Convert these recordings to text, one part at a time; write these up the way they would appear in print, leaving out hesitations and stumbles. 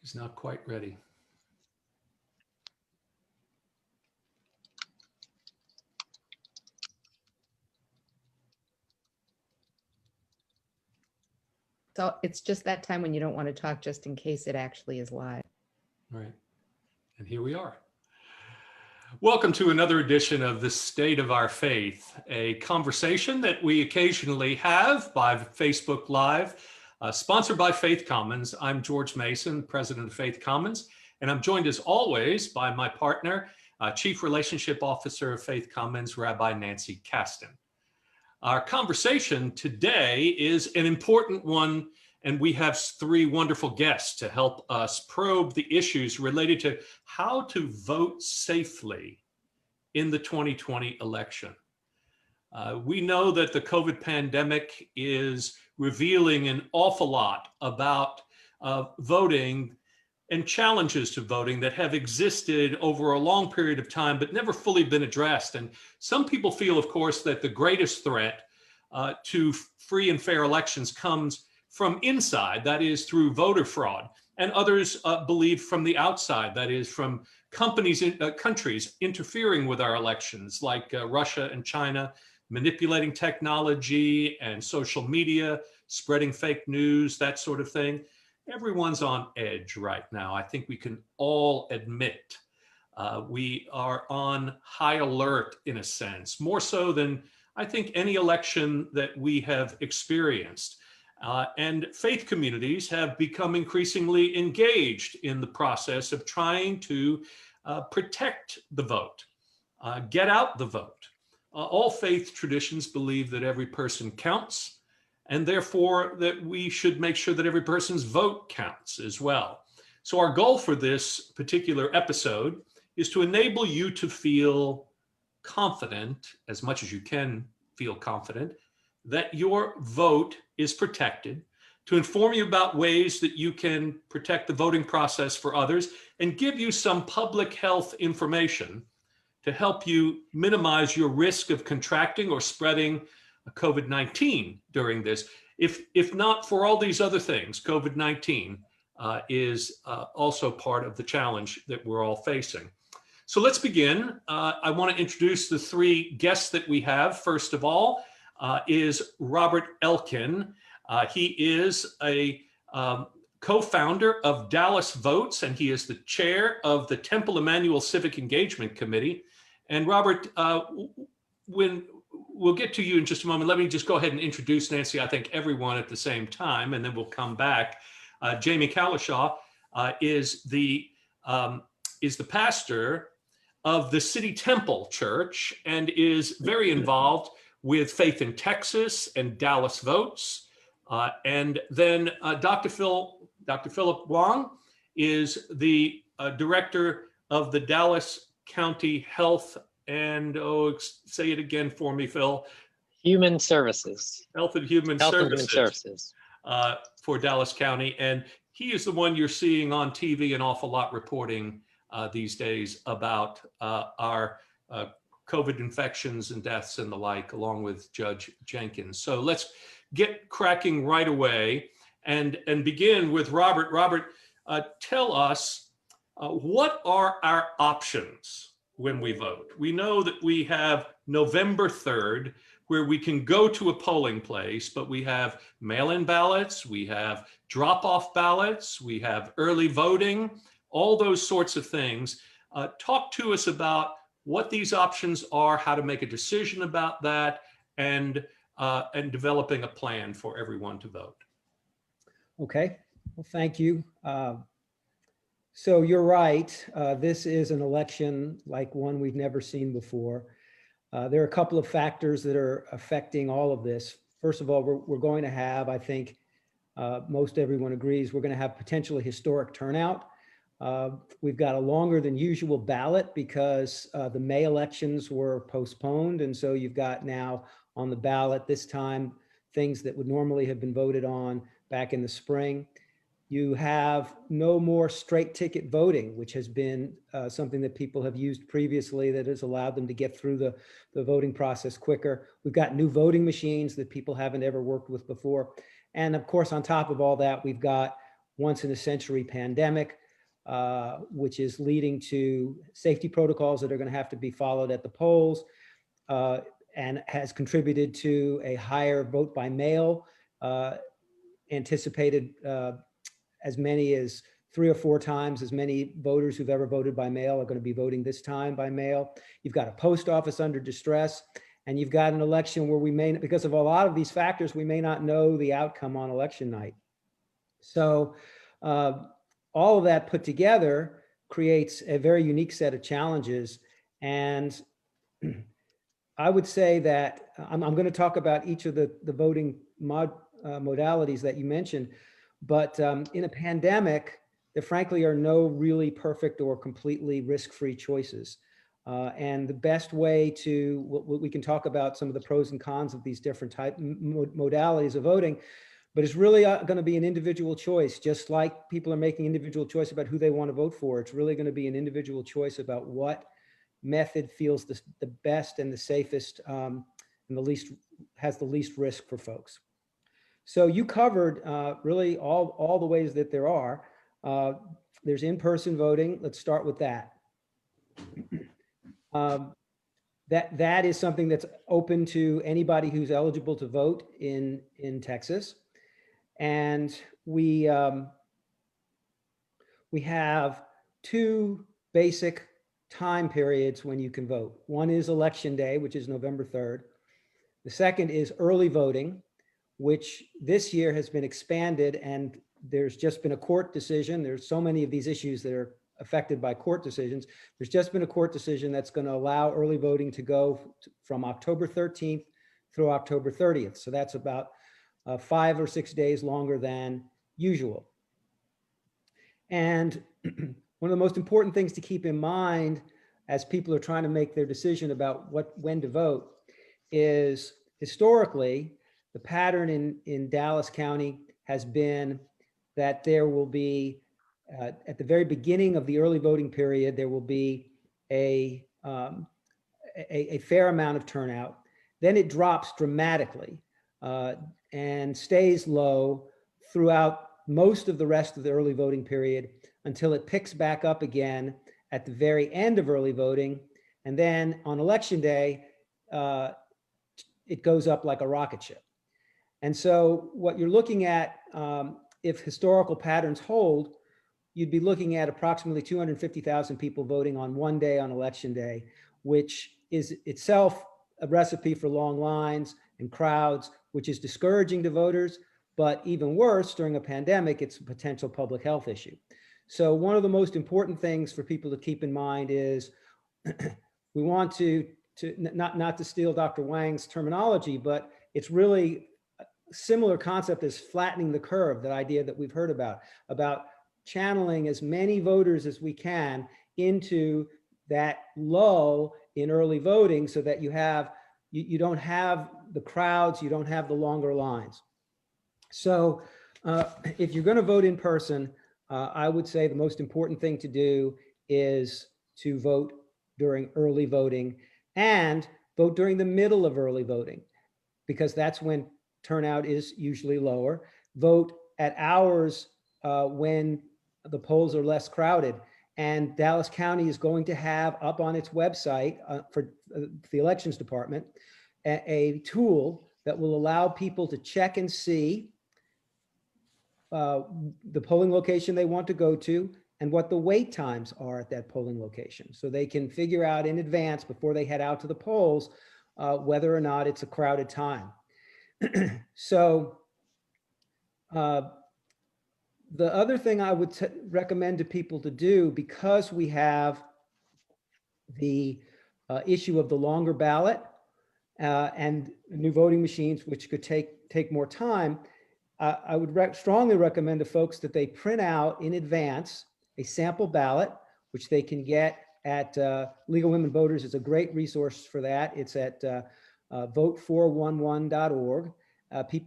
He's not quite ready. So it's just that time when you don't want to talk just in case it actually is live. Right. And here we are. Welcome to another edition of The State of Our Faith, a conversation that we occasionally have by Facebook Live, sponsored by Faith Commons. I'm George Mason, president of Faith Commons, and I'm joined as always by my partner, Chief Relationship Officer of Faith Commons, Rabbi Nancy Kasten. Our conversation today is an important one, and we have three wonderful guests to help us probe the issues related to how to vote safely in the 2020 election. We know that the COVID pandemic is revealing an awful lot about voting and challenges to voting that have existed over a long period of time, but never fully been addressed. And some people feel, of course, that the greatest threat to free and fair elections comes from inside, that is through voter fraud. And others believe from the outside, that is from companies, countries interfering with our elections, like Russia and China, manipulating technology and social media, spreading fake news, that sort of thing. Everyone's on edge right now. I think we can all admit we are on high alert in a sense, more so than I think any election that we have experienced. And faith communities have become increasingly engaged in the process of trying to protect the vote, get out the vote. All faith traditions believe that every person counts, and therefore that we should make sure that every person's vote counts as well. So our goal for this particular episode is to enable you to feel confident, as much as you can feel confident, that your vote is protected, to inform you about ways that you can protect the voting process for others, and give you some public health information to help you minimize your risk of contracting or spreading COVID-19 during this. If not for all these other things, COVID-19 is also part of the challenge that we're all facing. So let's begin. I want to introduce the three guests that we have. First of all is Robert Elkin. He is a co-founder of Dallas Votes, and he is the chair of the Temple Emmanuel Civic Engagement Committee. And Robert, when we'll get to you in just a moment, let me just go ahead and introduce Nancy, I think everyone at the same time, and then we'll come back. Jamie Cowlishaw is the pastor of the City Temple Church and is very involved with Faith in Texas and Dallas Votes. And then Dr. Philip Wong is the director of the Dallas County Health and, say it again for me, Phil. Human Services. Health and Human Services for Dallas County. And he is the one you're seeing on TV an awful lot reporting these days about our COVID infections and deaths and the like, along with Judge Jenkins. So let's get cracking right away and begin with Robert. Robert, tell us what are our options when we vote? We know that we have November 3rd, where we can go to a polling place, but we have mail-in ballots, we have drop-off ballots, we have early voting, all those sorts of things. Talk to us about what these options are, how to make a decision about that, and developing a plan for everyone to vote. Okay, well, thank you. So you're right, this is an election like one we've never seen before. There are a couple of factors that are affecting all of this. First of all, we're going to have, I think most everyone agrees, we're going to have potentially historic turnout. We've got a longer than usual ballot because the May elections were postponed. And so you've got now on the ballot this time, things that would normally have been voted on back in the spring. You have no more straight ticket voting, which has been something that people have used previously that has allowed them to get through the voting process quicker. We've got new voting machines that people haven't ever worked with before. And of course, on top of all that, we've got once in a century pandemic, which is leading to safety protocols that are going to have to be followed at the polls, and has contributed to a higher vote by mail, anticipated as many as 3 or 4 times as many voters who've ever voted by mail are going to be voting this time by mail. You've got a post office under distress, and you've got an election where we may, because of a lot of these factors, we may not know the outcome on election night. So all of that put together creates a very unique set of challenges. And I would say that I'm going to talk about each of the voting modalities that you mentioned, but in a pandemic, there frankly are no really perfect or completely risk-free choices. And the best way to, we can talk about some of the pros and cons of these different modalities of voting, but it's really going to be an individual choice, just like people are making individual choice about who they want to vote for. It's really going to be an individual choice about what method feels the best and the safest, and has the least risk for folks. So you covered really all the ways that there are. There's in-person voting. Let's start with that. That is something that's open to anybody who's eligible to vote in Texas. And we have 2 basic time periods when you can vote. One is Election Day, which is November 3rd. The second is early voting, which this year has been expanded, and there's just been a court decision. There's so many of these issues that are affected by court decisions. There's just been a court decision that's going to allow early voting to go from October 13th through October 30th. So that's about 5 or 6 days longer than usual. And one of the most important things to keep in mind as people are trying to make their decision about when to vote is, historically, the pattern in Dallas County has been that there will be, at the very beginning of the early voting period, there will be a fair amount of turnout. Then it drops dramatically and stays low throughout most of the rest of the early voting period until it picks back up again at the very end of early voting. And then on Election Day, it goes up like a rocket ship. And so what you're looking at, if historical patterns hold, you'd be looking at approximately 250,000 people voting on one day on Election Day, which is itself a recipe for long lines and crowds, which is discouraging to voters. But even worse, during a pandemic, it's a potential public health issue. So one of the most important things for people to keep in mind is we want to not to steal Dr. Wang's terminology, but it's really a similar concept as flattening the curve, that idea that we've heard about channeling as many voters as we can into that lull in early voting so that you don't have the crowds, you don't have the longer lines. So if you're going to vote in person, I would say the most important thing to do is to vote during early voting and vote during the middle of early voting, because that's when turnout is usually lower. Vote at hours when the polls are less crowded. And Dallas County is going to have up on its website for the elections department a tool that will allow people to check and see the polling location they want to go to and what the wait times are at that polling location. So they can figure out in advance, before they head out to the polls, whether or not it's a crowded time. So the other thing I would recommend to people to do, because we have the issue of the longer ballot and new voting machines, which could take more time, I would strongly recommend to folks that they print out in advance a sample ballot, which they can get at Legal Women Voters. Is a great resource for that. It's at vote411.org.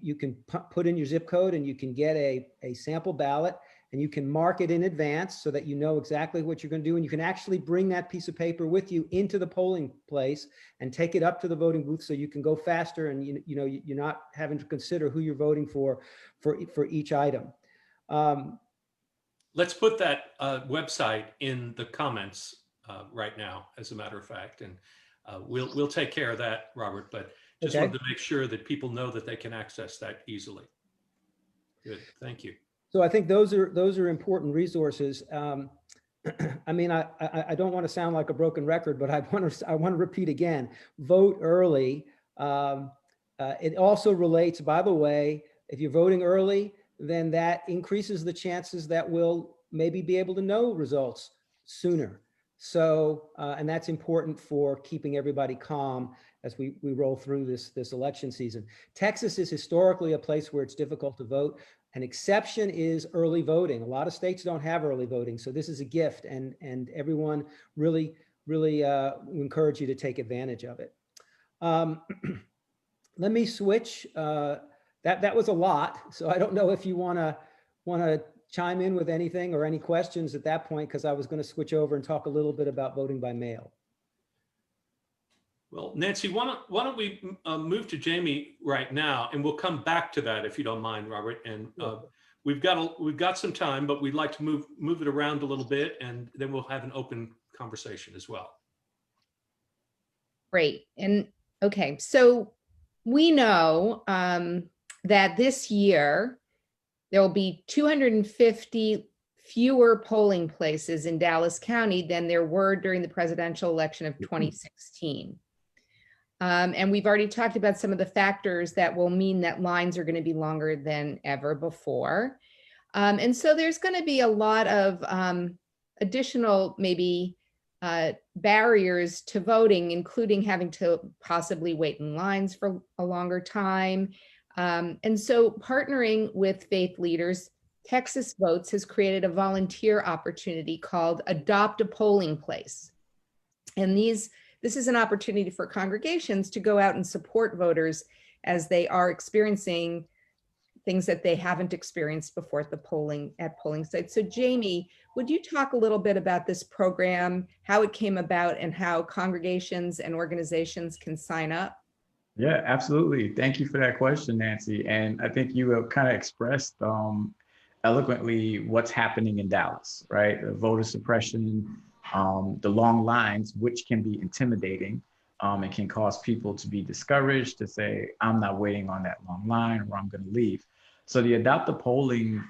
You can put in your zip code and you can get a sample ballot, and you can mark it in advance so that you know exactly what you're going to do. And you can actually bring that piece of paper with you into the polling place and take it up to the voting booth so you can go faster, and you know you're not having to consider who you're voting for each item. Let's put that website in the comments right now, as a matter of fact, and we'll take care of that, Robert. But just Okay. wanted to make sure that people know that they can access that easily. Good, thank you. So I think those are important resources. I mean, I don't want to sound like a broken record, but I want to repeat again, vote early. It also relates, by the way, if you're voting early, then that increases the chances that we'll maybe be able to know results sooner. So, and that's important for keeping everybody calm as we roll through this election season. Texas is historically a place where it's difficult to vote. An exception is early voting. A lot of states don't have early voting, so this is a gift, and everyone really encourage you to take advantage of it. Let me switch. That was a lot, so I don't know if you want to chime in with anything or any questions at that point, because I was going to switch over and talk a little bit about voting by mail. Well, Nancy, why don't we move to Jamie right now, and we'll come back to that if you don't mind, Robert. And we've got some time, but we'd like to move it around a little bit, and then we'll have an open conversation as well. Great. And okay, so we know that this year there will be 250 fewer polling places in Dallas County than there were during the presidential election of 2016. And we've already talked about some of the factors that will mean that lines are going to be longer than ever before. And so there's going to be a lot of additional maybe barriers to voting, including having to possibly wait in lines for a longer time. And so partnering with faith leaders, Texas Votes has created a volunteer opportunity called Adopt a Polling Place. And this is an opportunity for congregations to go out and support voters as they are experiencing things that they haven't experienced before at polling sites. So Jamie, would you talk a little bit about this program, how it came about, and how congregations and organizations can sign up? Yeah, absolutely. Thank you for that question, Nancy. And I think you kind of expressed eloquently what's happening in Dallas, right? The voter suppression, the long lines, which can be intimidating and can cause people to be discouraged, to say, I'm not waiting on that long line, or I'm going to leave. So the Adopt a Polling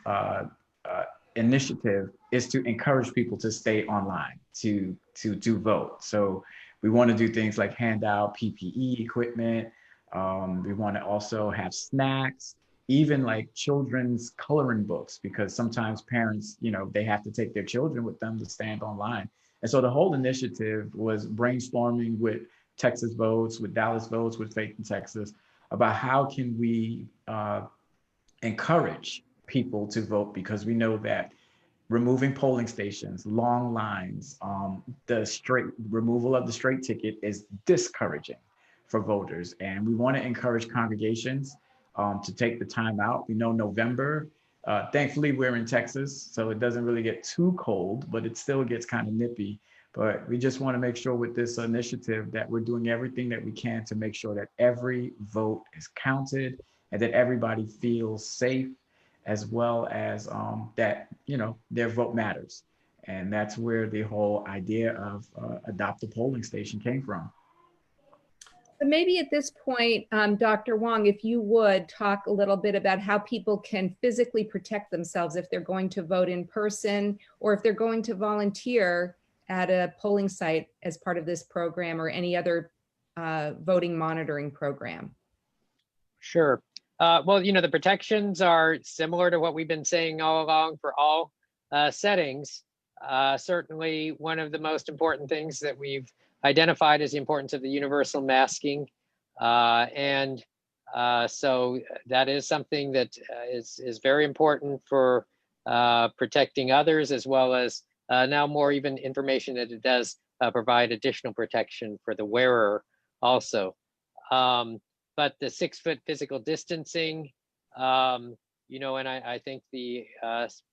initiative is to encourage people to stay online, to vote. So we want to do things like hand out PPE equipment. We want to also have snacks, even like children's coloring books, because sometimes parents, they have to take their children with them to stand online. And so the whole initiative was brainstorming with Texas Votes, with Dallas Votes, with Faith in Texas, about how can we encourage people to vote, because we know that removing polling stations, long lines, the removal of the straight ticket is discouraging for voters. And we want to encourage congregations to take the time out. We know November, thankfully we're in Texas, so it doesn't really get too cold, but it still gets kind of nippy. But we just want to make sure with this initiative that we're doing everything that we can to make sure that every vote is counted and that everybody feels safe, as well as that, their vote matters. And that's where the whole idea of Adopt a Polling Station came from. So maybe at this point, Dr. Wong, if you would talk a little bit about how people can physically protect themselves if they're going to vote in person, or if they're going to volunteer at a polling site as part of this program or any other voting monitoring program. Sure. Well, the protections are similar to what we've been saying all along for all settings. Certainly, one of the most important things that we've identified is the importance of the universal masking. So that is something that is very important for protecting others, as well as now more even information that it does provide additional protection for the wearer also. But the 6-foot physical distancing, and I think the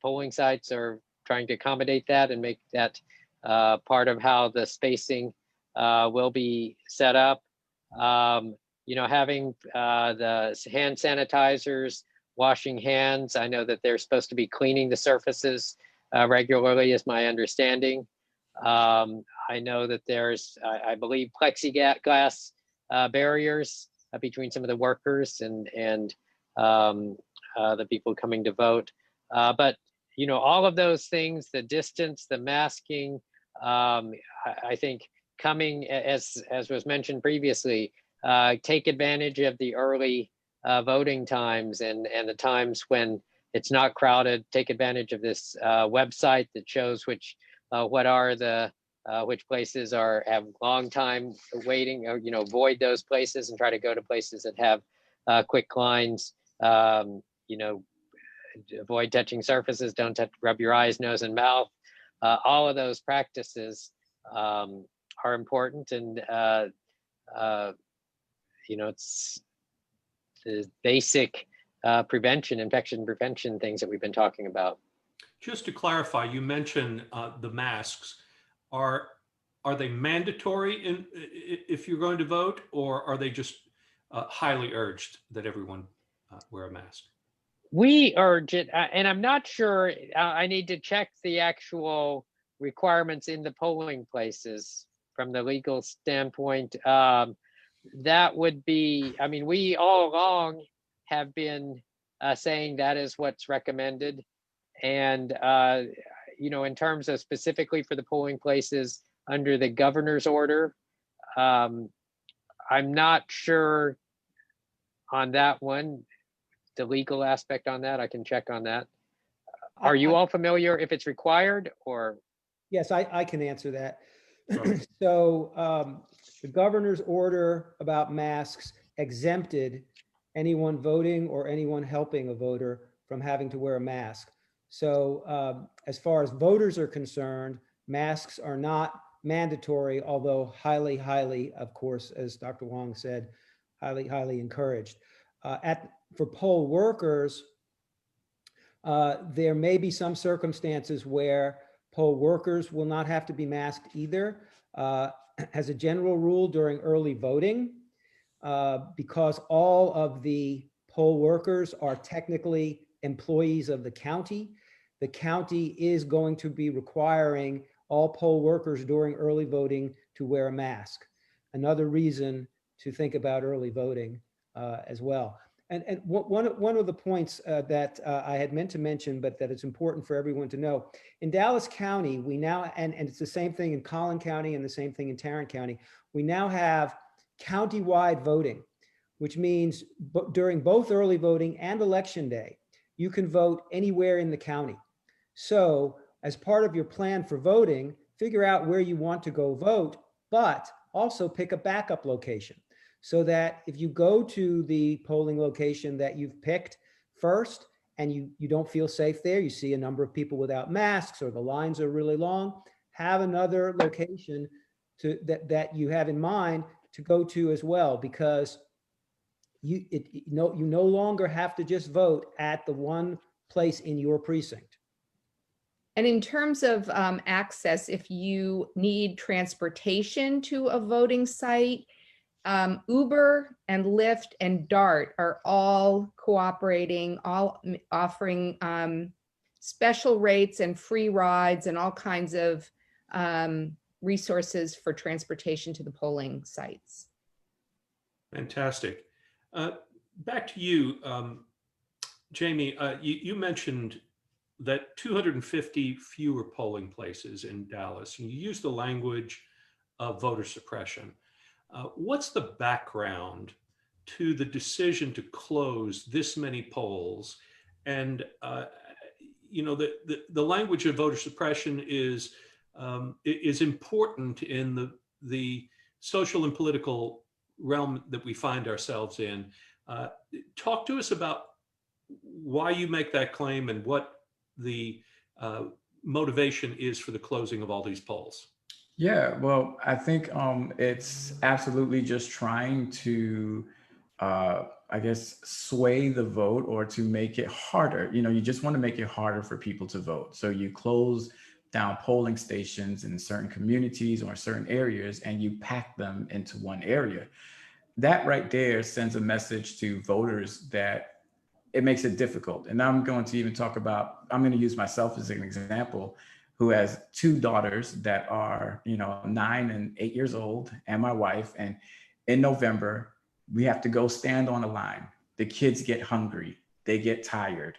polling sites are trying to accommodate that and make that part of how the spacing will be set up. Having the hand sanitizers, washing hands. I know that they're supposed to be cleaning the surfaces regularly, is my understanding. I know that there's, I believe, plexiglass barriers between some of the workers and the people coming to vote. But all of those things, the distance, the masking, I think coming, as was mentioned previously, take advantage of the early voting times and the times when it's not crowded. Take advantage of this website that shows which places have long time waiting, or avoid those places and try to go to places that have quick lines. Avoid touching surfaces, don't rub your eyes, nose, and mouth. All of those practices are important, and it's the basic infection prevention things that we've been talking about. Just to clarify, you mentioned the masks. Are they mandatory if you're going to vote, or are they just highly urged that everyone wear a mask? We urge it, and I'm not sure. I need to check the actual requirements in the polling places from the legal standpoint. That would be, we all along have been saying that is what's recommended. And, in terms of specifically for the polling places under the governor's order, I'm not sure on that one, the legal aspect on that. I can check on that. Are you all familiar if it's required or? Yes, I can answer that. Sure. So the governor's order about masks exempted anyone voting or anyone helping a voter from having to wear a mask. So as far as voters are concerned, masks are not mandatory, although highly, highly, of course, as Dr. Wong said, highly, highly encouraged. For poll workers, there may be some circumstances where poll workers will not have to be masked either. As a general rule, during early voting, because all of the poll workers are technically employees of the county is going to be requiring all poll workers during early voting to wear a mask. Another reason to think about early voting as well. And one of the points that I had meant to mention, but that it's important for everyone to know, in Dallas County, we now, and it's the same thing in Collin County and the same thing in Tarrant County, we now have county-wide voting, which means during both early voting and election day, you can vote anywhere in the county. So as part of your plan for voting, figure out where you want to go vote, but also pick a backup location, so that if you go to the polling location that you've picked first and you don't feel safe there, you see a number of people without masks or the lines are really long, have another location that you have in mind to go to as well, because you no longer have to just vote at the one place in your precinct. And in terms of access, if you need transportation to a voting site, Uber and Lyft and Dart are all cooperating, all offering special rates and free rides and all kinds of resources for transportation to the polling sites. Fantastic. Back to you, Jamie. You mentioned that 250 fewer polling places in Dallas, and you used the language of voter suppression. What's the background to the decision to close this many polls? And the language of voter suppression is important in the social and political realm that we find ourselves in. Talk to us about why you make that claim and what the motivation is for the closing of all these polls. Yeah, well, I think it's absolutely just trying to, I guess, sway the vote or to make it harder. You just want to make it harder for people to vote. So you close down polling stations in certain communities or certain areas and you pack them into one area. That right there sends a message to voters that it makes it difficult. And I'm going to even talk about, I'm going to use myself as an example, who has two daughters that are, 9 and 8 years old, and my wife. And in November, we have to go stand on a line. The kids get hungry, they get tired.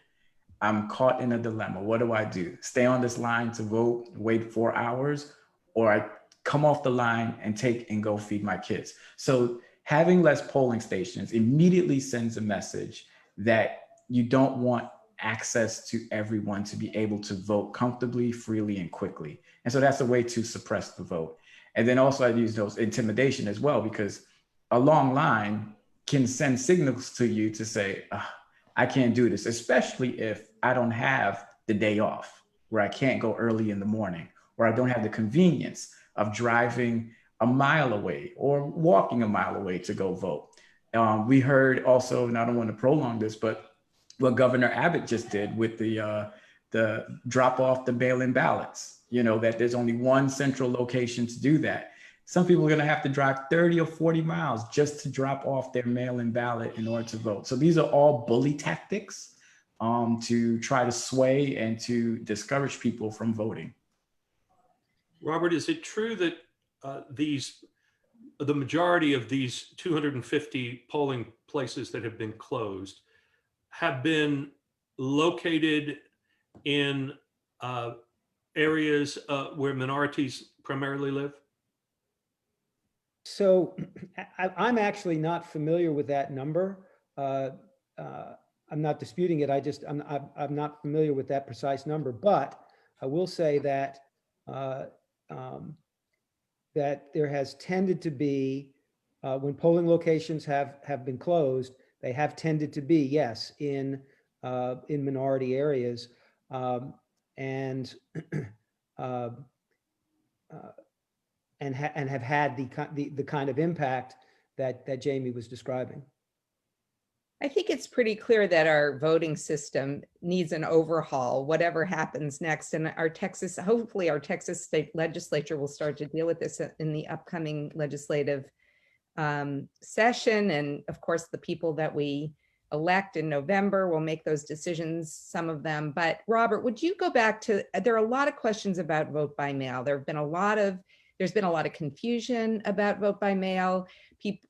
I'm caught in a dilemma. What do I do? Stay on this line to vote, wait 4 hours, or I come off the line and take and go feed my kids. So having less polling stations immediately sends a message that you don't want access to everyone to be able to vote comfortably, freely, and quickly. And so that's a way to suppress the vote. And then also I use those intimidation as well, because a long line can send signals to you to say, I can't do this, especially if I don't have the day off, where I can't go early in the morning, or I don't have the convenience of driving a mile away or walking a mile away to go vote. We heard also, and I don't want to prolong this, but what Governor Abbott just did with the drop off the mail-in ballots, that there's only one central location to do that. Some people are going to have to drive 30 or 40 miles just to drop off their mail-in ballot in order to vote. So these are all bully tactics to try to sway and to discourage people from voting. Robert, is it true that the majority of these 250 polling places that have been closed have been located in areas where minorities primarily live? So I'm actually not familiar with that number. I'm not disputing it. I'm not familiar with that precise number, but I will say that that there has tended to be, when polling locations have been closed, they have tended to be, yes, in minority areas, and have had the kind of impact that Jamie was describing. I think it's pretty clear that our voting system needs an overhaul, whatever happens next. And hopefully our Texas state legislature will start to deal with this in the upcoming legislative session. And of course, the people that we elect in November will make those decisions, some of them. But Robert, would you go back to, there are a lot of questions about vote by mail. There's been a lot of confusion about vote by mail.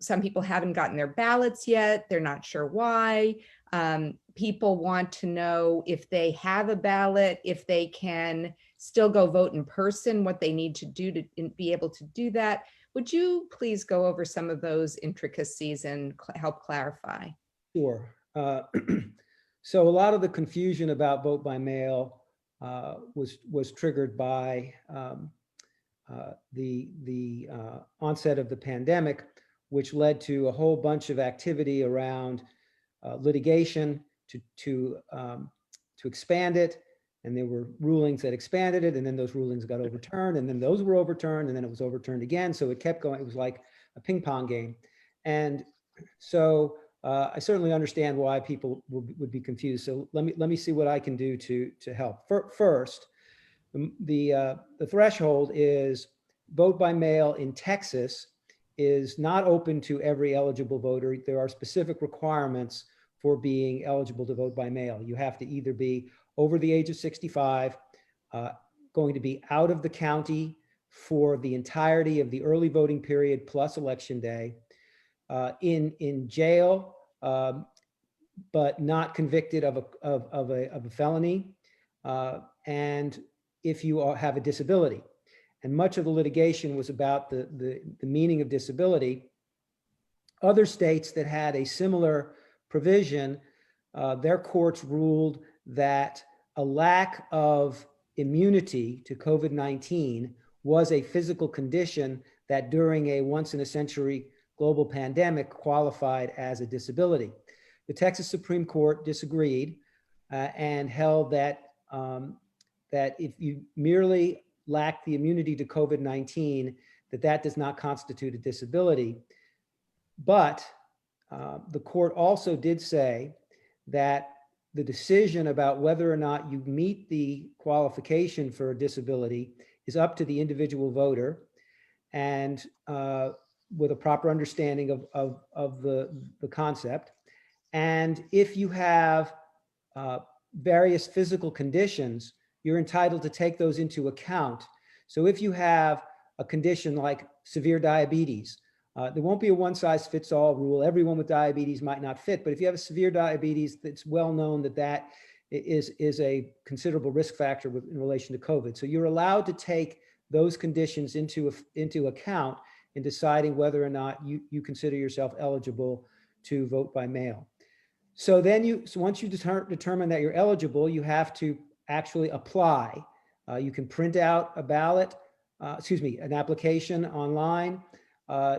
Some people haven't gotten their ballots yet. They're not sure why. People want to know if they have a ballot, if they can still go vote in person, what they need to do to be able to do that. Would you please go over some of those intricacies and help clarify? Sure. So a lot of the confusion about vote by mail was triggered by the onset of the pandemic, which led to a whole bunch of activity around litigation to expand it. And there were rulings that expanded it, and then those rulings got overturned, and then those were overturned, and then it was overturned again. So it kept going. It was like a ping pong game. And so I certainly understand why people would be confused. So let me see what I can do to help. First, the threshold is vote by mail in Texas is not open to every eligible voter. There are specific requirements for being eligible to vote by mail. You have to either be over the age of 65, going to be out of the county for the entirety of the early voting period plus election day, in jail, but not convicted of a felony, and if you have a disability. And much of the litigation was about the meaning of disability. Other states that had a similar provision, their courts ruled that a lack of immunity to COVID-19 was a physical condition that during a once-in-a-century global pandemic qualified as a disability. The Texas Supreme Court disagreed and held that that if you merely lack the immunity to COVID-19, that does not constitute a disability. But the court also did say that the decision about whether or not you meet the qualification for a disability is up to the individual voter, and with a proper understanding of the concept. And if you have various physical conditions, you're entitled to take those into account. So if you have a condition like severe diabetes, there won't be a one-size-fits-all rule. Everyone with diabetes might not fit, but if you have a severe diabetes, it's well known that that is a considerable risk factor in relation to COVID. So you're allowed to take those conditions into account in deciding whether or not you consider yourself eligible to vote by mail. So then once you determine that you're eligible, you have to actually apply. You can print out a ballot, an application online.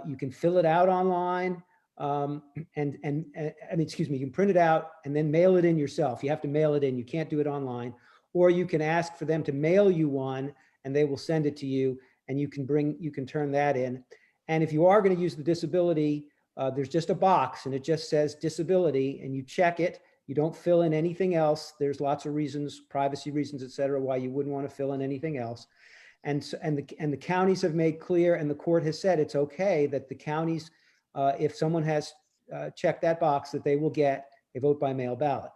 You can fill it out online, you can print it out and then mail it in yourself. You have to mail it in. You can't do it online. Or you can ask for them to mail you one and they will send it to you, and you can turn that in. And if you are going to use the disability, there's just a box and it just says disability, and you check it. You don't fill in anything else. There's lots of reasons, privacy reasons, et cetera, why you wouldn't want to fill in anything else. And the counties have made clear, and the court has said it's okay that the counties, if someone has checked that box, that they will get a vote by mail ballot.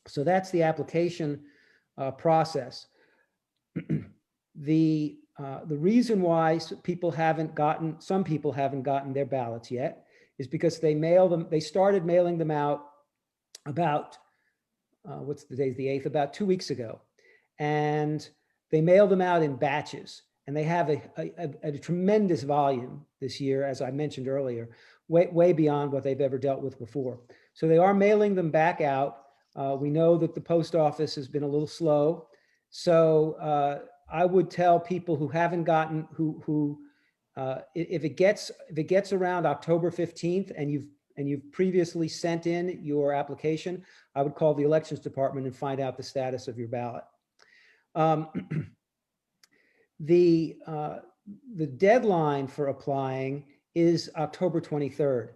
So that's the application process. The reason why some people haven't gotten their ballots yet is because they started mailing them out about, what's the day, the 8th, about 2 weeks ago. And they mail them out in batches, and they have a tremendous volume this year, as I mentioned earlier, way beyond what they've ever dealt with before. So they are mailing them back out. We know that the post office has been a little slow. So I would tell people who haven't gotten, if it gets around October 15th and you've previously sent in your application, I would call the elections department and find out the status of your ballot. The deadline for applying is October 23rd.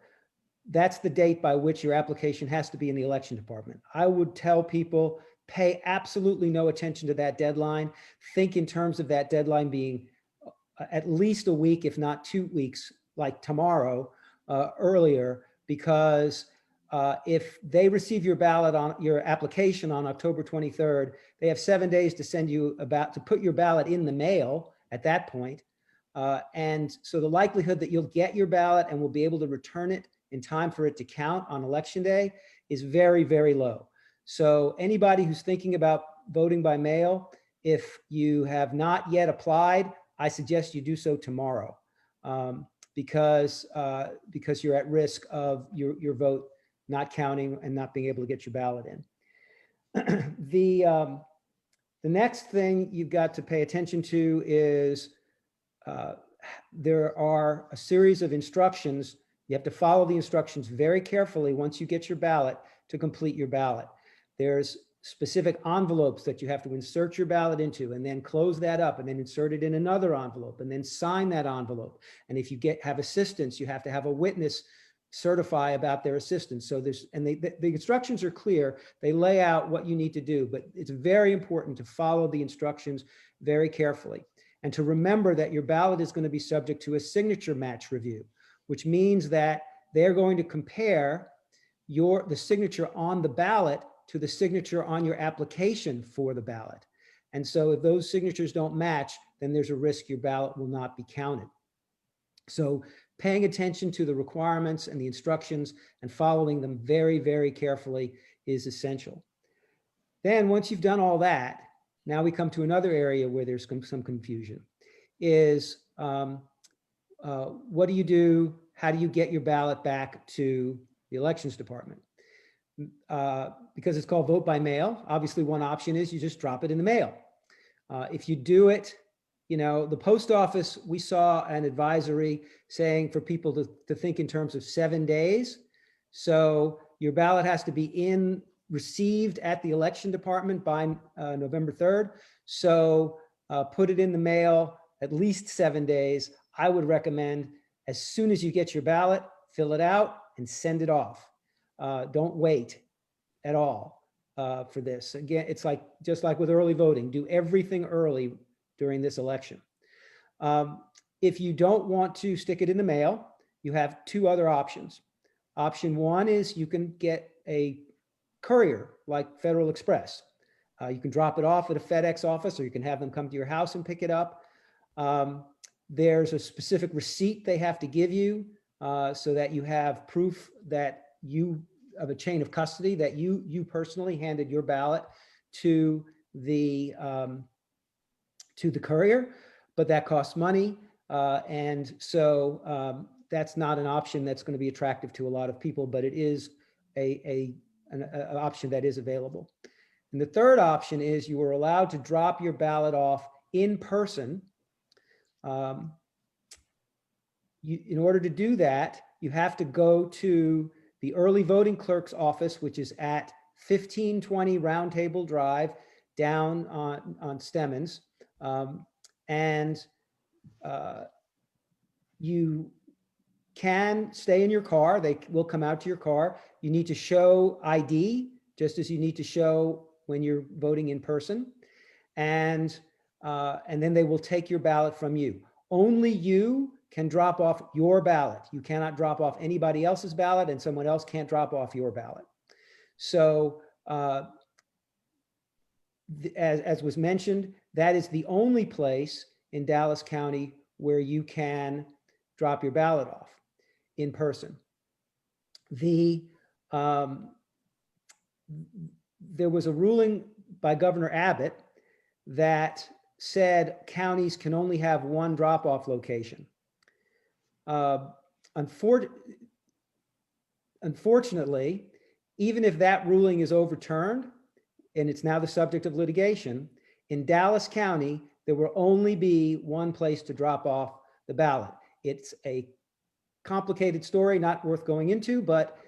That's the date by which your application has to be in the election department. I would tell people, pay absolutely no attention to that deadline. Think in terms of that deadline being at least a week, if not 2 weeks, like tomorrow, earlier, because if they receive your ballot on your application on October 23rd, they have 7 days to send you to put your ballot in the mail at that point. And so the likelihood that you'll get your ballot and will be able to return it in time for it to count on election day is very, very low. So anybody who's thinking about voting by mail, if you have not yet applied, I suggest you do so tomorrow, because you're at risk of your vote not counting and not being able to get your ballot in. The next thing you've got to pay attention to is there are a series of instructions. You have to follow the instructions very carefully once you get your ballot to complete your ballot. There's specific envelopes that you have to insert your ballot into, and then close that up, and then insert it in another envelope, and then sign that envelope. And if you have assistance, you have to have a witness certify about their assistance. So the instructions are clear. They lay out what you need to do, but it's very important to follow the instructions very carefully, and to remember that your ballot is going to be subject to a signature match review, which means that they're going to compare the signature on the ballot to the signature on your application for the ballot. And so if those signatures don't match, then there's a risk your ballot will not be counted. So paying attention to the requirements and the instructions and following them very, very carefully is essential. Then once you've done all that, now we come to another area where there's some confusion, is what do you do? How do you get your ballot back to the elections department? Because it's called vote by mail, obviously one option is you just drop it in the mail. If you do it, the post office, we saw an advisory saying for people to think in terms of 7 days. So your ballot has to be received at the election department by November 3rd. So put it in the mail at least 7 days. I would recommend as soon as you get your ballot, fill it out and send it off. Don't wait at all for this. Again, it's just like with early voting, do everything early during this election. If you don't want to stick it in the mail, you have two other options. Option one is you can get a courier like Federal Express. You can drop it off at a FedEx office, or you can have them come to your house and pick it up. There's a specific receipt they have to give you so that you have proof that you of a chain of custody that you personally handed your ballot to the courier, but that costs money. And so that's not an option that's going to be attractive to a lot of people, but it is an option that is available. And the third option is you are allowed to drop your ballot off in person. In order to do that, you have to go to the early voting clerk's office, which is at 1520 Round Table Drive down on Stemmons. You can stay in your car. They will come out to your car. You need to show ID, just as you need to show when you're voting in person. And then they will take your ballot from you. Only you can drop off your ballot. You cannot drop off anybody else's ballot, and someone else can't drop off your ballot. So as was mentioned, that is the only place in Dallas County where you can drop your ballot off in person. There was a ruling by Governor Abbott that said counties can only have one drop-off location. Unfortunately, even if that ruling is overturned, and it's now the subject of litigation, in Dallas County, there will only be one place to drop off the ballot. It's a complicated story, not worth going into, but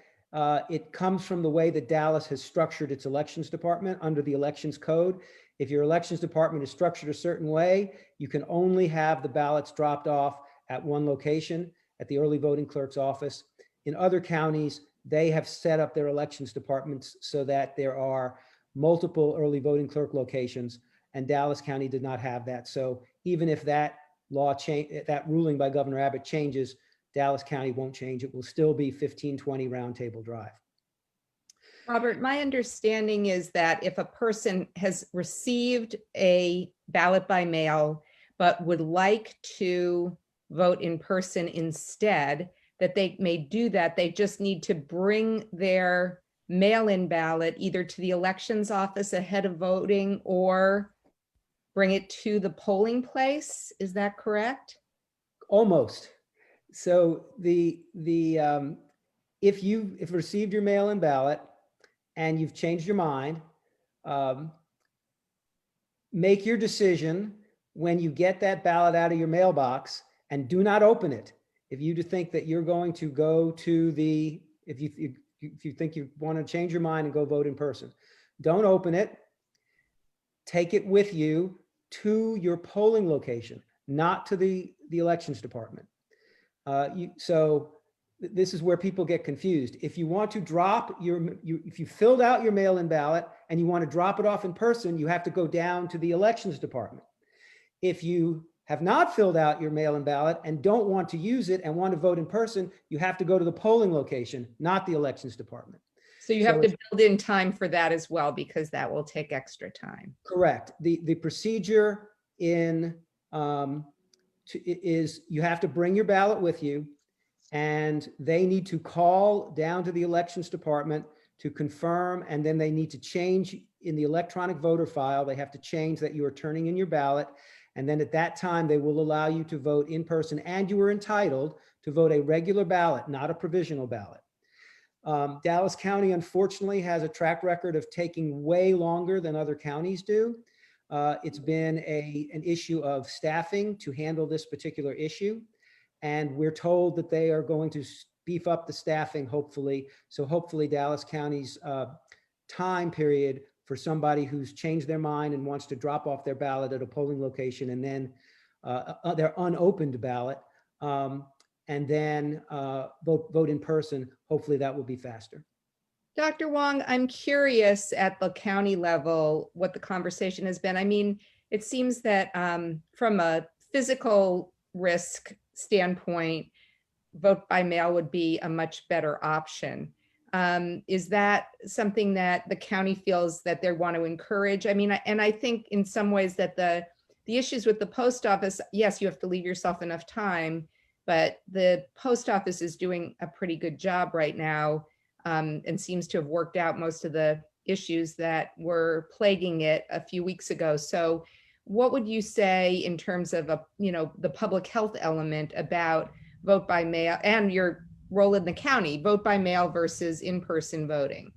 it comes from the way that Dallas has structured its elections department under the elections code. If your elections department is structured a certain way, you can only have the ballots dropped off at one location, at the early voting clerk's office. In other counties, they have set up their elections departments so that there are multiple early voting clerk locations, and Dallas County did not have that. So even if that law change, that ruling by Governor Abbott changes, Dallas County won't change. It will still be 1520 Round Table Drive. Robert, my understanding is that if a person has received a ballot by mail, but would like to vote in person instead, that they may do that. They just need to bring their mail-in ballot either to the elections office ahead of voting or bring it to the polling place. Is that correct? Almost. So if you've received your mail-in ballot and you've changed your mind, make your decision when you get that ballot out of your mailbox, and do not open it. If you think that you're going to go to if you think you want to change your mind and go vote in person, don't open it. Take it with you to your polling location, not to the elections department. So this is where people get confused. If you want to drop if you filled out your mail-in ballot and you want to drop it off in person, you have to go down to the elections department. If you have not filled out your mail-in ballot and don't want to use it and want to vote in person, you have to go to the polling location, not the elections department. So you have to build in time for that as well, because that will take extra time. Correct. The procedure is you have to bring your ballot with you, and they need to call down to the elections department to confirm, and then they need to change in the electronic voter file. They have to change that you are turning in your ballot. And then at that time, they will allow you to vote in person, and you are entitled to vote a regular ballot, not a provisional ballot. Dallas County, unfortunately, has a track record of taking way longer than other counties do. It's been an issue of staffing to handle this particular issue. And we're told that they are going to beef up the staffing, hopefully. So hopefully Dallas County's time period for somebody who's changed their mind and wants to drop off their ballot at a polling location, and then their unopened ballot, and then vote in person, hopefully that will be faster. Dr. Wong, I'm curious at the county level what the conversation has been. I mean, it seems that from a physical risk standpoint, vote by mail would be a much better option. Is that something that the county feels that they want to encourage? I mean, and I think in some ways that the issues with the post office, yes, you have to leave yourself enough time, but the post office is doing a pretty good job right now, and seems to have worked out most of the issues that were plaguing it a few weeks ago. So what would you say in terms of the public health element about vote by mail and your role in the county, vote by mail versus in-person voting?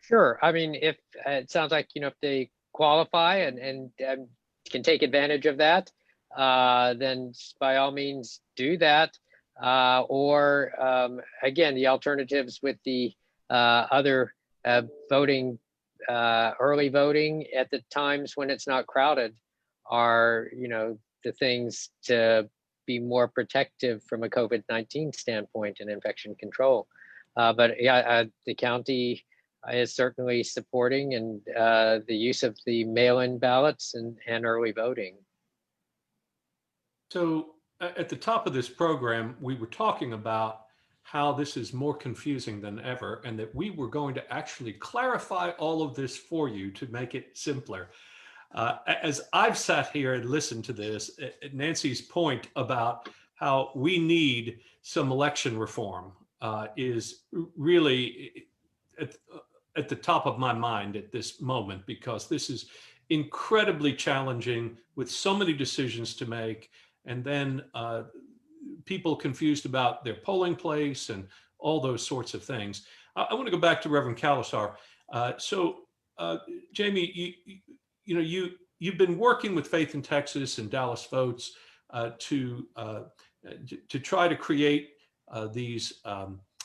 Sure. I mean, if it sounds like, if they qualify and can take advantage of that, then by all means do that. Or again, the alternatives with the other voting, early voting at the times when it's not crowded are, the things to be more protective from a COVID-19 standpoint and infection control. But yeah, the county is certainly supporting and the use of the mail-in ballots and early voting. So at the top of this program, we were talking about how this is more confusing than ever, and that we were going to actually clarify all of this for you to make it simpler. As I've sat here and listened to this, Nancy's point about how we need some election reform is really at the top of my mind at this moment, because this is incredibly challenging with so many decisions to make, and then people confused about their polling place and all those sorts of things. I want to go back to Reverend Kalasar. Jamie, you've been working with Faith in Texas and Dallas Votes to try to create these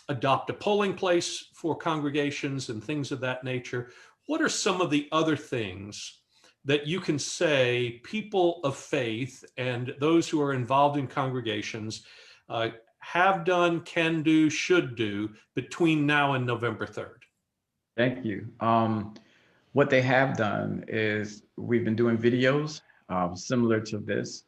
adopt a polling place for congregations and things of that nature. What are some of the other things that you can say people of faith and those who are involved in congregations have done, can do, should do between now and November 3rd? Thank you. What they have done is we've been doing videos similar to this,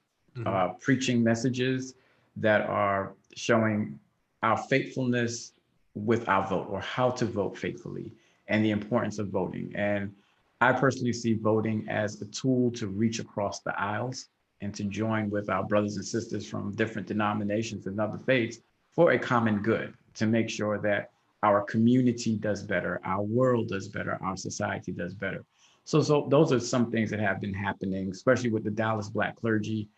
preaching messages that are showing our faithfulness with our vote, or how to vote faithfully, and the importance of voting. And I personally see voting as a tool to reach across the aisles and to join with our brothers and sisters from different denominations and other faiths for a common good, to make sure that our community does better, our world does better, our society does better. So those are some things that have been happening, especially with the Dallas Black clergy.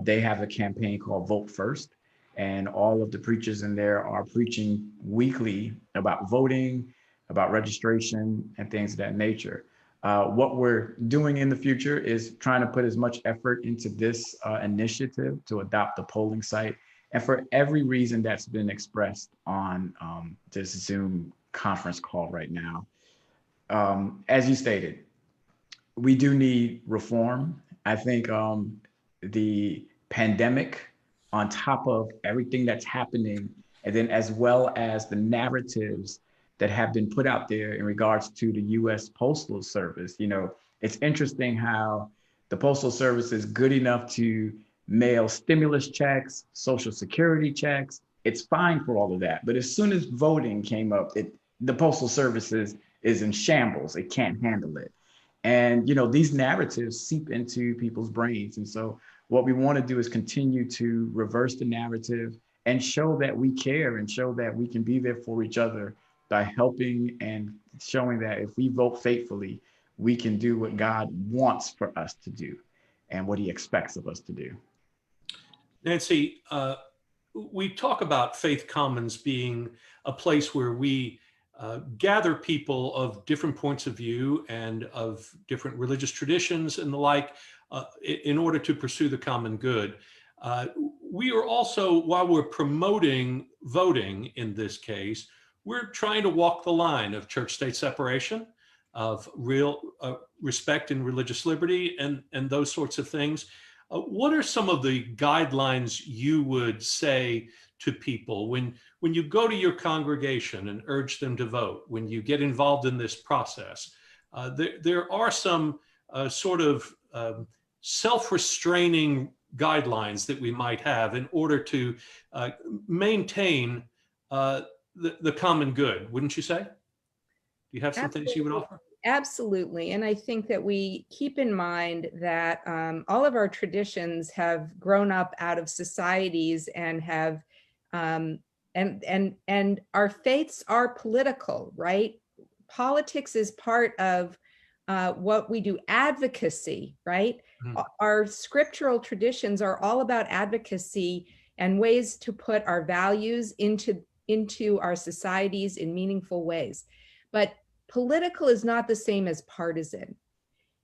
They have a campaign called Vote First, and all of the preachers in there are preaching weekly about voting, about registration, and things of that nature. What we're doing in the future is trying to put as much effort into this initiative to adopt the polling site, and for every reason that's been expressed on this Zoom conference call right now. As you stated, we do need reform. I think the pandemic, on top of everything that's happening, and then as well as the narratives that have been put out there in regards to the U.S. Postal Service. It's interesting how the Postal Service is good enough to mail stimulus checks, Social Security checks. It's fine for all of that. But as soon as voting came up, the Postal Service is in shambles. It can't handle it. And, these narratives seep into people's brains. And so what we want to do is continue to reverse the narrative and show that we care, and show that we can be there for each other by helping and showing that if we vote faithfully, we can do what God wants for us to do and what he expects of us to do. Nancy, we talk about Faith Commons being a place where we gather people of different points of view and of different religious traditions and the like in order to pursue the common good. We are also, while we're promoting voting in this case, we're trying to walk the line of church-state separation, of real respect and religious liberty, and those sorts of things. What are some of the guidelines you would say to people when you go to your congregation and urge them to vote, when you get involved in this process? There are some sort of self-restraining guidelines that we might have in order to maintain the common good, wouldn't you say? Do you have some things you would Absolutely. offer? Absolutely. And I think that we keep in mind that all of our traditions have grown up out of societies and have and our faiths are political, right? Politics is part of what we do, advocacy, right? Mhm. Our scriptural traditions are all about advocacy and ways to put our values into our societies in meaningful ways. But political is not the same as partisan.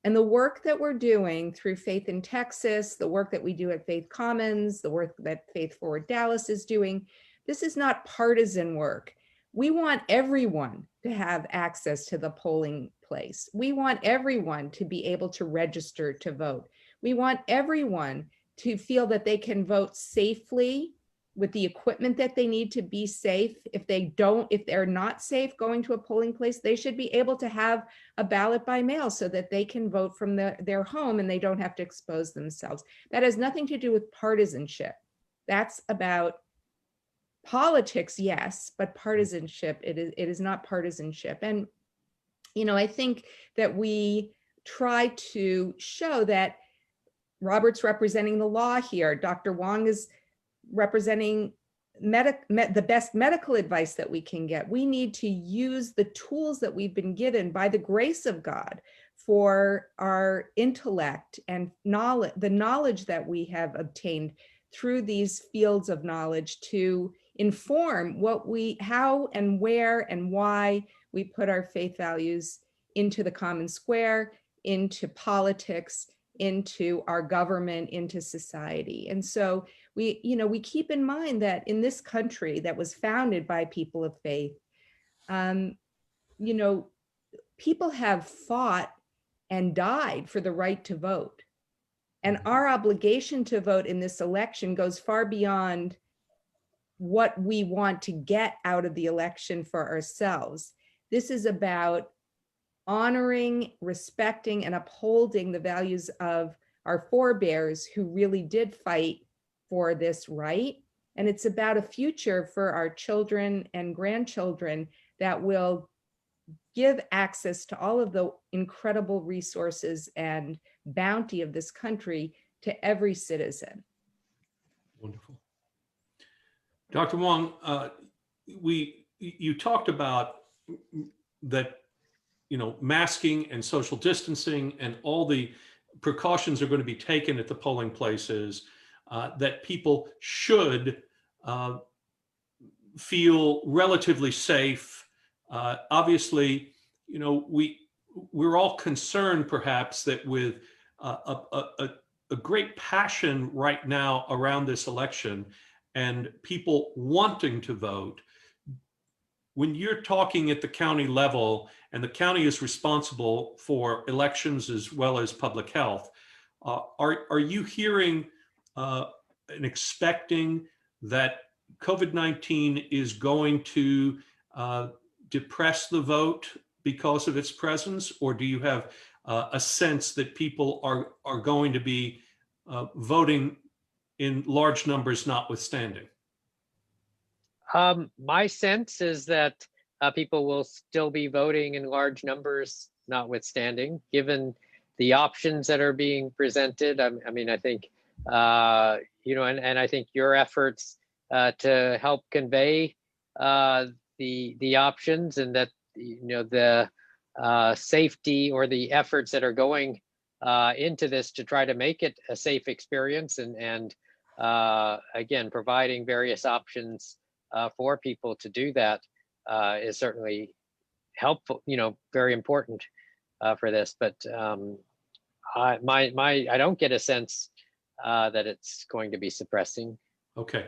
And the work that we're doing through Faith in Texas, the work that we do at Faith Commons, the work that Faith Forward Dallas is doing, this is not partisan work. We want everyone to have access to the polling place. We want everyone to be able to register to vote. We want everyone to feel that they can vote safely with the equipment that they need to be safe. If they're not safe going to a polling place, they should be able to have a ballot by mail so that they can vote from their home and they don't have to expose themselves. That has nothing to do with partisanship. That's about politics, yes, but partisanship, it is not partisanship. And, I think that we try to show that Robert's representing the law here. Dr. Wong is representing the best medical advice that we can get. We need to use the tools that we've been given by the grace of God for our intellect and knowledge, the knowledge that we have obtained through these fields of knowledge to inform how and where and why we put our faith values into the common square, into politics, into our government, into society. And so we keep in mind that in this country that was founded by people of faith, people have fought and died for the right to vote. And our obligation to vote in this election goes far beyond what we want to get out of the election for ourselves. This is about honoring, respecting, and upholding the values of our forebears who really did fight for this right. And it's about a future for our children and grandchildren that will give access to all of the incredible resources and bounty of this country to every citizen. Wonderful. Dr. Wong, you talked about that, masking and social distancing and all the precautions are going to be taken at the polling places, that people should feel relatively safe. Obviously, we're all concerned perhaps that with a great passion right now around this election and people wanting to vote, when you're talking at the county level, and the county is responsible for elections as well as public health, are you hearing and expecting that COVID-19 is going to depress the vote because of its presence, or do you have a sense that people are going to be voting in large numbers notwithstanding? My sense is that people will still be voting in large numbers, notwithstanding, given the options that are being presented. I think, and I think your efforts to help convey the options, and that the safety or the efforts that are going into this to try to make it a safe experience, and again, providing various options for people to do that is certainly helpful, very important for this. But I don't get a sense that it's going to be suppressing. Okay.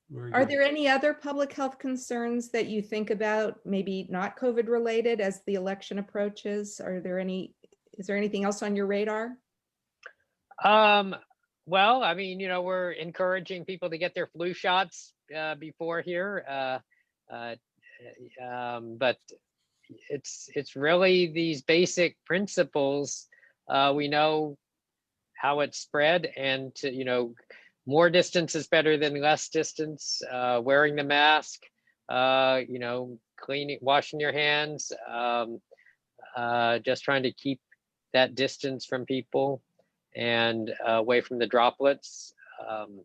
Very Are good. there any other public health concerns that you think about, maybe not COVID related, as the election approaches? Is there anything else on your radar? Well, we're encouraging people to get their flu shots before here, but it's really these basic principles. We know how it's spread, and more distance is better than less distance. Wearing the mask, cleaning, washing your hands, just trying to keep that distance from people and away from the droplets. Um,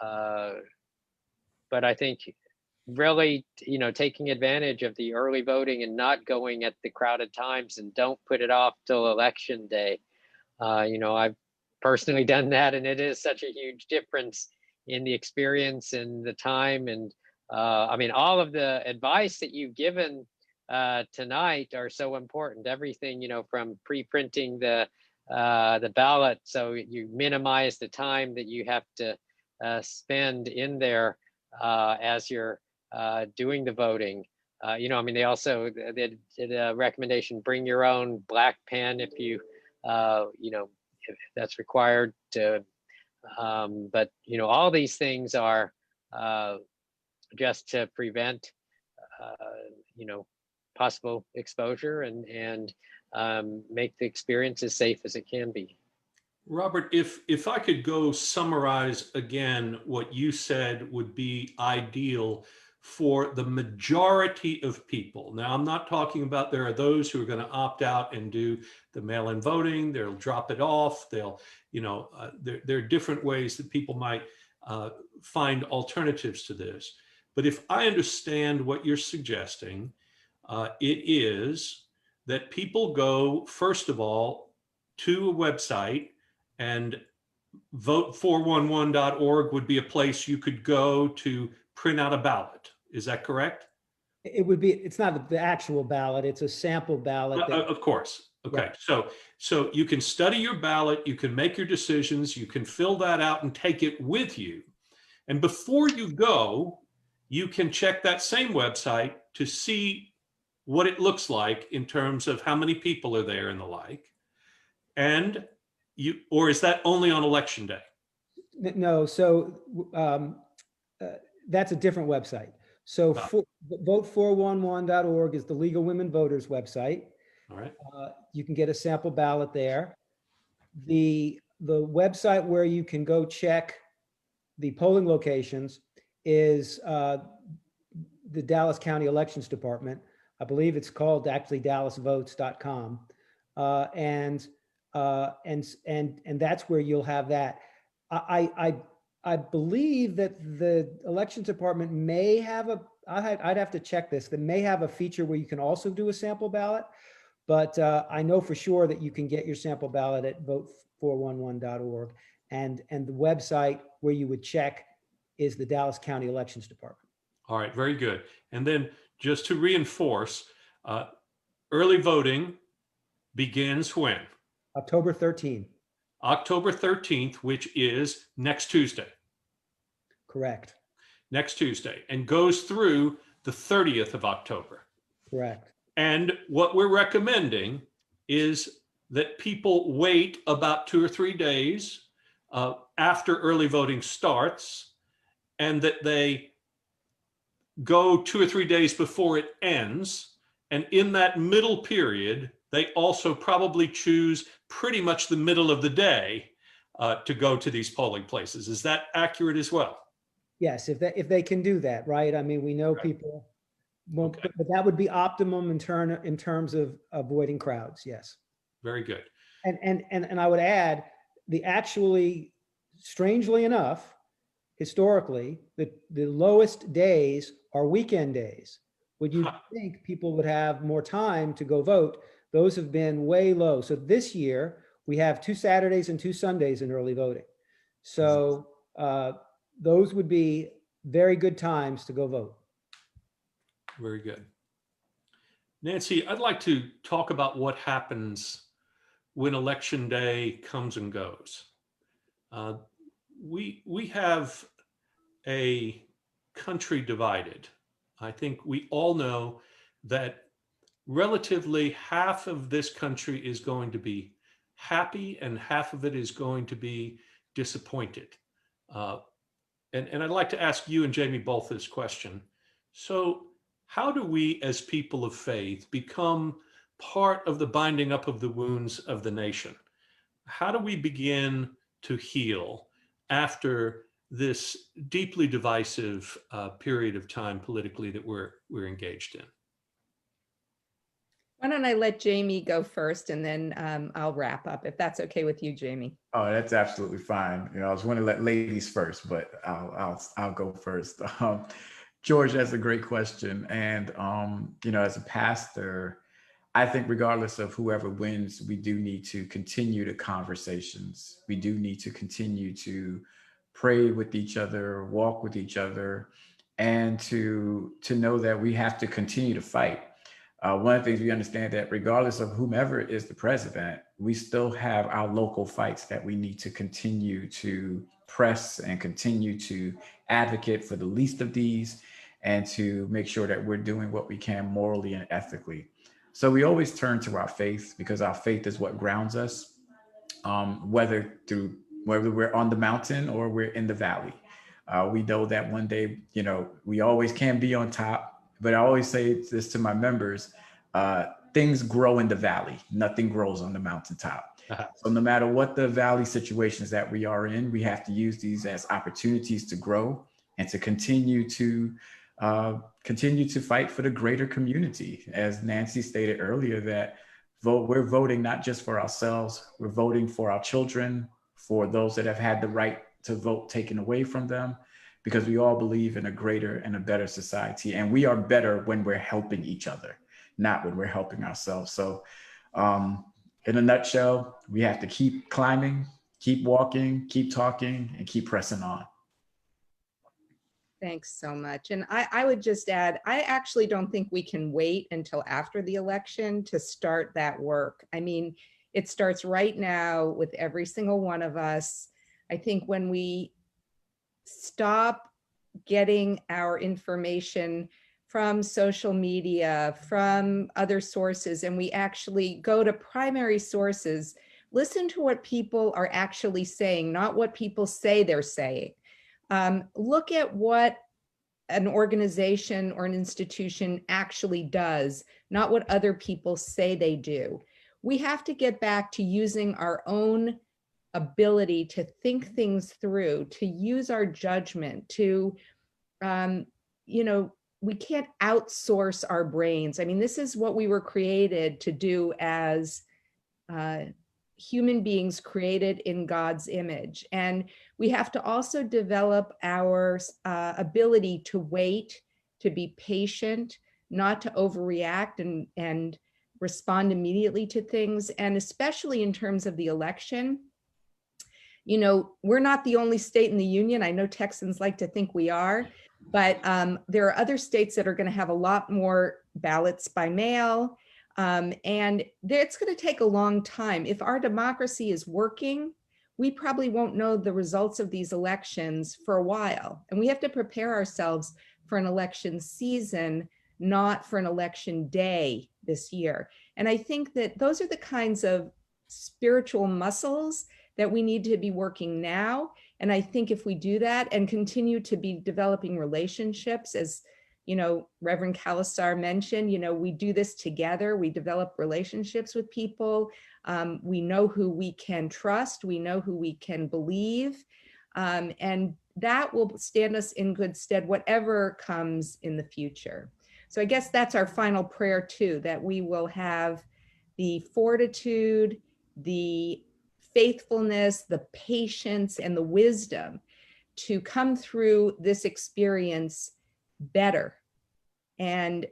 uh, but I think really, taking advantage of the early voting and not going at the crowded times, and don't put it off till election day. I've personally done that, and it is such a huge difference in the experience and the time. And all of the advice that you've given tonight are so important. Everything, from pre-printing the ballot, so you minimize the time that you have to spend in there as you're doing the voting. They also did a recommendation: bring your own black pen if you, if that's required. But all these things are just to prevent, possible exposure and make the experience as safe as it can be. Robert, if I could go summarize again what you said would be ideal for the majority of people. Now, I'm not talking about there are those who are going to opt out and do the mail-in voting. They'll drop it off. They'll, there are different ways that people might find alternatives to this. But if I understand what you're suggesting, it is that people go, first of all, to a website, and vote411.org would be a place you could go to print out a ballot. Is that correct? It's not the actual ballot, it's a sample ballot. Of course. Okay. Yeah. So you can study your ballot, you can make your decisions, you can fill that out and take it with you. And before you go, you can check that same website to see what it looks like in terms of how many people are there and the like. And or is that only on election day? No, so that's a different website. So vote411.org is the Legal Women Voters website. All right. You can get a sample ballot there. The website where you can go check the polling locations is the Dallas County Elections Department. I believe it's called actually dallasvotes.com. And that's where you'll have that. I believe that the elections department may have I'd have to check this, that may have a feature where you can also do a sample ballot, but I know for sure that you can get your sample ballot at vote411.org, and the website where you would check is the Dallas County Elections Department. All right, very good. And then just to reinforce, early voting begins when? October 13th. October 13th, which is next Tuesday. Correct. Next Tuesday, and goes through the 30th of October. Correct. And what we're recommending is that people wait about 2 or 3 days after early voting starts, and that they go 2 or 3 days before it ends. And in that middle period, they also probably choose pretty much the middle of the day to go to these polling places. Is that accurate as well? Yes, if they can do that, right? I mean, we know people won't, but that would be optimum in terms of avoiding crowds. Yes. Very good. And I would add, strangely enough, historically, the lowest days are weekend days. Would you think people would have more time to go vote? Those have been way low. So this year we have 2 Saturdays and 2 Sundays in early voting. So those would be very good times to go vote. Very good. Nancy, I'd like to talk about what happens when election day comes and goes. We have a country divided. I think we all know that relatively half of this country is going to be happy and half of it is going to be disappointed. And I'd like to ask you and Jamie both this question. So how do we as people of faith become part of the binding up of the wounds of the nation? How do we begin to heal after this deeply divisive period of time politically that we're engaged in. Why don't I let Jamie go first, and then I'll wrap up, if that's okay with you, Jamie. Oh, that's absolutely fine. I was going to let ladies first, but I'll go first. George, that's a great question. And as a pastor, I think regardless of whoever wins, we do need to continue the conversations. We do need to continue to pray with each other, walk with each other, and to know that we have to continue to fight. One of the things we understand that regardless of whomever is the president, we still have our local fights that we need to continue to press and continue to advocate for the least of these, and to make sure that we're doing what we can morally and ethically. So we always turn to our faith, because our faith is what grounds us, whether we're on the mountain or we're in the valley. We know that one day, we always can be on top. But I always say this to my members, things grow in the valley. Nothing grows on the mountaintop. So no matter what the valley situations that we are in, we have to use these as opportunities to grow and to continue to fight for the greater community. As Nancy stated earlier, that we're voting not just for ourselves, we're voting for our children, for those that have had the right to vote taken away from them, because we all believe in a greater and a better society. And we are better when we're helping each other, not when we're helping ourselves. So in a nutshell, we have to keep climbing, keep walking, keep talking, and keep pressing on. Thanks so much. And I would just add, I actually don't think we can wait until after the election to start that work. I mean, it starts right now with every single one of us. I think when we stop getting our information from social media, from other sources, and we actually go to primary sources, listen to what people are actually saying, not what people say they're saying. Look at what an organization or an institution actually does, not what other people say they do. We have to get back to using our own ability to think things through, to use our judgment, to, we can't outsource our brains. I mean, this is what we were created to do as human beings created in God's image. And we have to also develop our ability to wait, to be patient, not to overreact and respond immediately to things. And especially in terms of the election, we're not the only state in the union. I know Texans like to think we are, but there are other states that are going to have a lot more ballots by mail. And it's going to take a long time. If our democracy is working, we probably won't know the results of these elections for a while. And we have to prepare ourselves for an election season, not for an election day this year. And I think that those are the kinds of spiritual muscles that we need to be working now. And I think if we do that and continue to be developing relationships, as Reverend Kalasar mentioned, we do this together. We develop relationships with people. We know who we can trust. We know who we can believe. And that will stand us in good stead, whatever comes in the future. So I guess that's our final prayer too, that we will have the fortitude, the faithfulness, the patience, and the wisdom to come through this experience better. And,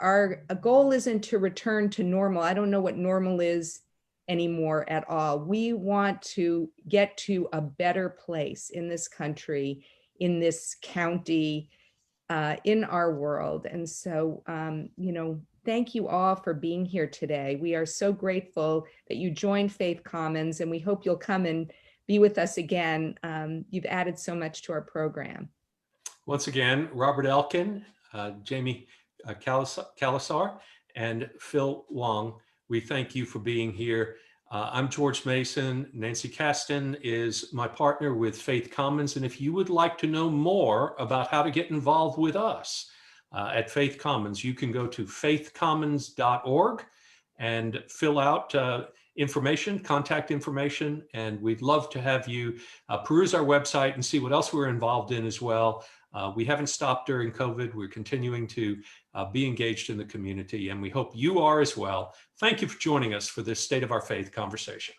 our goal isn't to return to normal. I don't know what normal is anymore at all. We want to get to a better place in this country, in this county, in our world. And so, thank you all for being here today. We are so grateful that you joined Faith Commons, and we hope you'll come and be with us again. You've added so much to our program. Once again, Robert Elkin, Jamie Kalasar, and Phil Wong, we thank you for being here. I'm George Mason. Nancy Caston is my partner with Faith Commons. And if you would like to know more about how to get involved with us at Faith Commons, you can go to faithcommons.org and fill out information, contact information, and we'd love to have you peruse our website and see what else we're involved in as well. We haven't stopped during COVID. We're continuing to be engaged in the community, and we hope you are as well. Thank you for joining us for this State of Our Faith conversation.